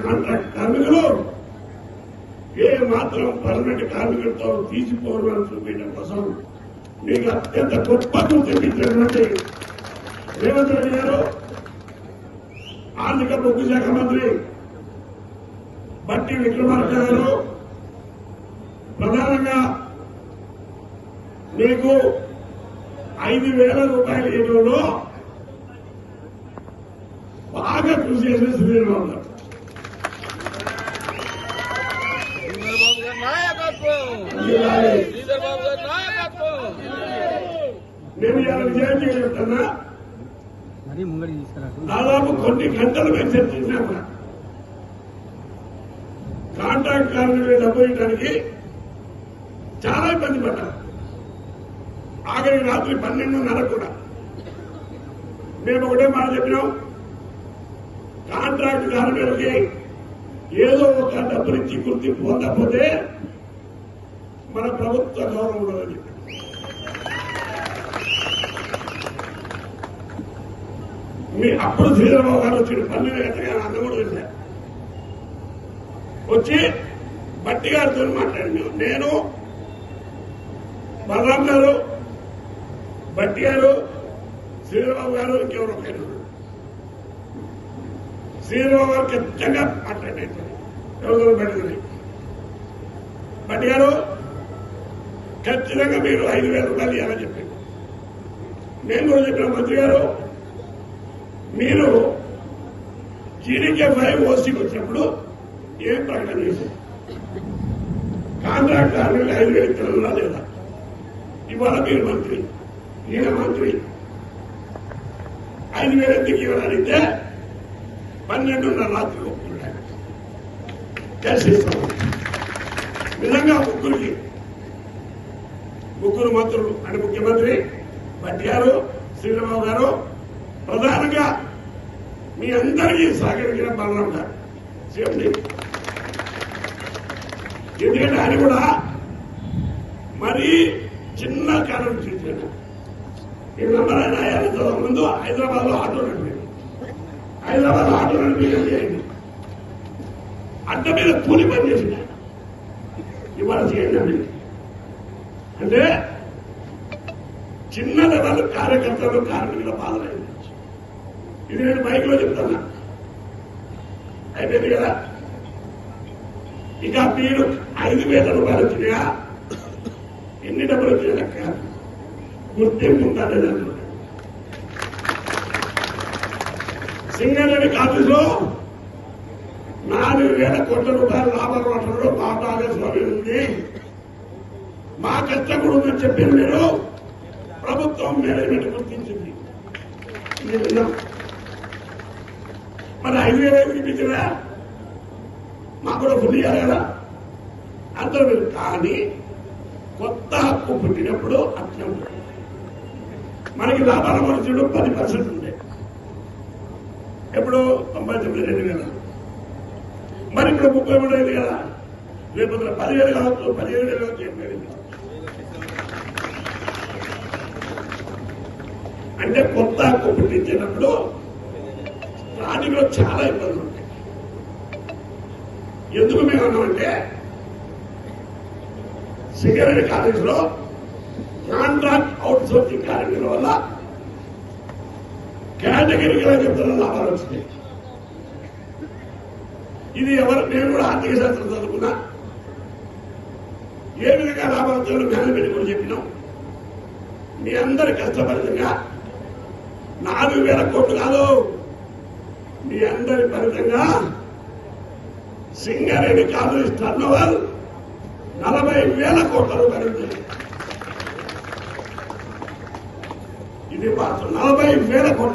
Contract కార్మికులు ఏ మాత్రం permanent కార్మికులతో తీసిపోవాలని చూపించడం కోసం మీకు అత్యంత గొప్పకు తెప్పించినటువంటి రేవంత్ రెడ్డి గారు, ఆర్థిక బొగ్గు శాఖ మంత్రి బట్టి విక్రమార్క గారు ప్రధానంగా మీకు 5,000 రూపాయలు ఇవ్వడంలో బాగా కృషి చేసిన శ్రీరామ్ గారు. నేను ఇలా విజయాన్ని చెప్తున్నా, దాదాపు కొన్ని గంటలు మేము చర్చించాము. కాంట్రాక్ట్ కార్మికులు డబ్బు ఇవ్వడానికి చాలా ఇబ్బంది పడ్డారు. ఆఖరి రాత్రి 12:30 కూడా మేము ఒకటే మాట చెప్పినాం, కాంట్రాక్ట్ కార్మికులకి ఏదో ఒక డబ్బులిచ్చి గుర్తింపు పొందకపోతే మన ప్రభుత్వ గౌరవం ఉండదని. మీ అప్పుడు శ్రీధరబాబు గారు వచ్చి 12 గంటలుగా అన్న కూడా వెళ్ళారు. వచ్చి బట్టి గారితో మాట్లాడినాం. నేను, బలరాం గారు, బట్టి గారు, శ్రీధరబాబు గారు, ఇంకెవరో పేరు శ్రీధరబాబు గారు ఖచ్చితంగా మాట్లాడారు. ఎవరు బట్టి బట్టి గారు ఖచ్చితంగా మీరు 5,000 రూపాయలు ఇవ్వాలని చెప్పారు. నేను కూడా చెప్పిన మంత్రి గారు, మీరు జీడీకే 5 ఓసీకి వచ్చినప్పుడు ఏం ప్రకటన చేశారు? కాంట్రాక్ట్ కార్మికులు 5,000 ఇస్తున్నా లేదా? ఇవాళ మీరు మంత్రి, ఈయన మంత్రి, 5,000 ఎందుకు ఇవ్వాలని అడిగితే 12:30 రాత్రి ఒప్పుకున్నాడు. చేసేస్తాం. నిజంగా ముగ్గురు మంత్రులు అంటే ముఖ్యమంత్రి బట్టి గారు, శ్రీరామరావు గారు, ప్రధానంగా మీ అందరికీ సహకరించిన బలరాం గారు చెప్పండి. ఎందుకంటే ఆయన కూడా మరీ చిన్న కారణం చూశాడు. ఈ నంబర్ ఆయన ముందు హైదరాబాద్ లో ఆటో నడిపాడు. హైదరాబాద్ లో ఆటో నడిపించండి, అడ్డ మీద కూలి పని చేసిన ఇవాళ చేయండి. అంటే చిన్న లెవెల్ కార్యకర్తలు, కార్మికుల బాధలైంది. ఇది నేను బైక్ లో చెప్తున్నా. అయిపోయింది కదా. ఇక మీరు 5,000 రూపాయలు వచ్చినాయా, ఎన్ని డబ్బులు వచ్చినాయి లెక్క గుర్తింపు ఉందని అనుకుంటా. సింగరేణి ఆఫీసులో 4,000 కోట్ల రూపాయల లాభాలు పట్టడంలో మా భాగస్వామ్యం ఉంది, మా కష్టం కూడా ఉందని చెప్పారు. మీరు ప్రభుత్వం మేనేజ్మెంట్ గుర్తించింది. మరి 5,000 చూపించరా? మాకు కూడా ఫుల్ ఇవ్వాలి కదా అందరూ మీరు. కానీ కొత్త హక్కు పుట్టినప్పుడు అట్లా ఉంటుంది. మనకి లాభాల మనుషులు 10% ఉండే, ఎప్పుడు 99,000. మరి ఇప్పుడు 33,000 కదా. రేపు 10,000 కావచ్చు, 15,000 కావచ్చు, 8,000 కావచ్చు. అంటే కొత్త హక్కు పుట్టించేటప్పుడు దానిలో చాలా ఇబ్బందులు ఉంటాయి. ఎందుకు మేము అన్నామంటే సింగరేణి కాలేజీలో కాంట్రాక్ట్ అవుట్ సోర్సింగ్ కార్మికుల వల్ల కేటగిరీగా చెప్తున్న లాభాలు వచ్చినాయి. ఇది నేను కూడా ఆర్థిక శాస్త్రం చదువుకున్నా. ఏ విధంగా లాభాలు వచ్చాయో మేనేజ్మెంట్ కూడా చెప్పినాం. మీ అందరి కష్టపరితంగా 4,000 కోట్లు కాదు, మీ అందరి ఫలితంగా సింగరేణి కాలేజ్ టర్నోవర్ 40,000 కోట్ల రూపాయలు. ఇది 40,000 కోట్ల